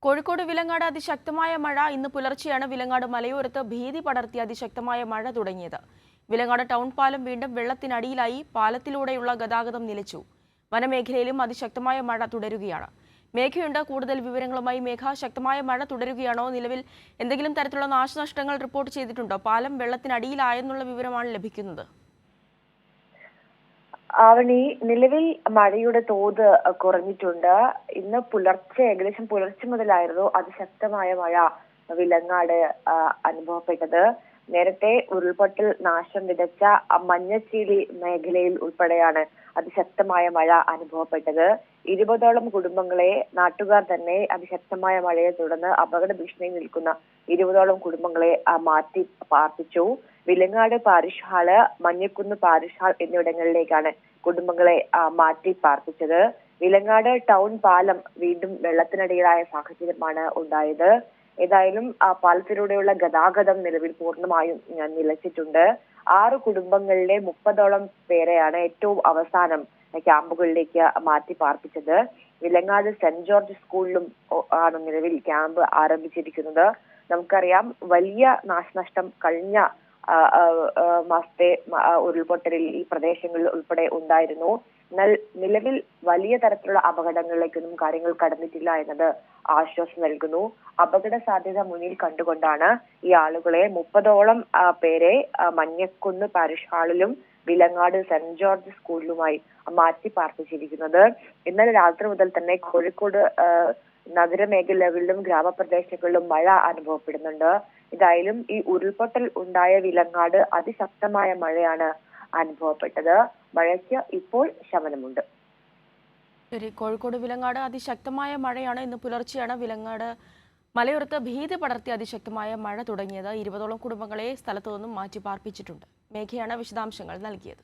കോഴിക്കോട് വിലങ്ങാട് അതിശക്തമായ മഴ ഇന്ന് പുലർച്ചെയാണ് വിലങ്ങാട് മലയോരത്ത് ഭീതി പടർത്തി അതിശക്തമായ മഴ തുടങ്ങിയത്. വിലങ്ങാട് ടൗൺ പാലം വീണ്ടും വെള്ളത്തിനടിയിലായി. പാലത്തിലൂടെയുള്ള ഗതാഗതം നിലച്ചു. വനമേഖലയിലും അതിശക്തമായ മഴ തുടരുകയാണ്. മേഘയുണ്ട് കൂടുതൽ വിവരങ്ങളുമായി. മേഘ, ശക്തമായ മഴ തുടരുകയാണോ? നിലവിൽ എന്തെങ്കിലും തരത്തിലുള്ള നാശനഷ്ടങ്ങൾ റിപ്പോർട്ട് ചെയ്തിട്ടുണ്ടോ? പാലം വെള്ളത്തിനടിയിലായെന്നുള്ള വിവരമാണ് ലഭിക്കുന്നത്. ആവണി, നിലവിൽ മഴയുടെ തോത് കുറഞ്ഞിട്ടുണ്ട്. ഇന്ന് പുലർച്ചെ ഏകദേശം പുലർച്ചെ മുതലായിരുന്നു അതിശക്തമായ മഴ വിലങ്ങാട് അനുഭവപ്പെട്ടത്. നേരത്തെ ഉരുൾപൊട്ടൽ നാശം വിതച്ച മഞ്ഞച്ചീലി മേഖലയിൽ ഉൾപ്പെടെയാണ് അതിശക്തമായ മഴ അനുഭവപ്പെട്ടത്. 20ഓളം കുടുംബങ്ങളെ നാട്ടുകാർ തന്നെ അതിശക്തമായ മഴയെ തുടർന്ന് അപകട ഭീഷണിയിൽ നിൽക്കുന്ന 20ഓളം കുടുംബങ്ങളെ മാറ്റി പാർപ്പിച്ചു. Vilangad parish hall, Manjakkunnu parish hall എന്നിവിടങ്ങളിലേക്കാണ് കുടുംബങ്ങളെ മാറ്റി പാർപ്പിച്ചത്. വിലങ്ങാട് ടൗൺ പാലം വീണ്ടും വെള്ളത്തിനടിയിലായ സാഹചര്യമാണ് ഉണ്ടായത്. ഏതായാലും പാലത്തിലൂടെയുള്ള ഗതാഗതം നിലവിൽ പൂർണ്ണമായും നിലച്ചിട്ടുണ്ട്. 6 കുടുംബങ്ങളിലെ 30ഓളം പേരെയാണ് ഏറ്റവും അവസാനം ക്യാമ്പുകളിലേക്ക് മാറ്റി പാർപ്പിച്ചത്. വിലങ്ങാട് സെന്റ് ജോർജ് സ്കൂളിലും ആണ് നിലവിൽ ക്യാമ്പ് ആരംഭിച്ചിരിക്കുന്നത്. നമുക്കറിയാം, വലിയ നാശനഷ്ടം കഴിഞ്ഞ മാസത്തെ ഉരുൾപൊട്ടലിൽ ഈ പ്രദേശങ്ങളിൽ ഉൾപ്പെടെ ഉണ്ടായിരുന്നു. എന്നാൽ നിലവിൽ വലിയ തരത്തിലുള്ള അപകടങ്ങളിലേക്കൊന്നും കാര്യങ്ങൾ കടന്നിട്ടില്ല എന്നത് ആശ്വാസം നൽകുന്നു. അപകട സാധ്യത മുന്നിൽ കണ്ടുകൊണ്ടാണ് ഈ ആളുകളെ 30ഓളം പേരെ മഞ്ഞക്കുന്ന് പാരിഷ് ഹാളിലും വിലങ്ങാട് സെന്റ് ജോർജ് സ്കൂളിലുമായി മാറ്റി പാർപ്പിച്ചിരിക്കുന്നത്. ഇന്നലെ രാത്രി മുതൽ തന്നെ കോഴിക്കോട് നഗരമേഖലകളിലും ഗ്രാമപ്രദേശങ്ങളിലും മഴ അനുഭവപ്പെടുന്നുണ്ട്. ഏതായാലും ഈ ഉരുൾപൊട്ടൽ ഉണ്ടായ വിലങ്ങാട് അതിശക്തമായ മഴയാണ് അനുഭവപ്പെട്ടത്. മഴയ്ക്ക് ഇപ്പോൾ ശമനമുണ്ട്. കോഴിക്കോട് വിലങ്ങാട് അതിശക്തമായ മഴയാണ്. ഇന്ന് പുലർച്ചെയാണ് വിലങ്ങാട് മലയോരത്ത് ഭീതി പടർത്തി അതിശക്തമായ മഴ തുടങ്ങിയത്. 20ഓളം കുടുംബങ്ങളെ സ്ഥലത്തു നിന്നും മാറ്റി പാർപ്പിച്ചിട്ടുണ്ട്. മേഘയാണ് വിശദാംശങ്ങൾ നൽകിയത്.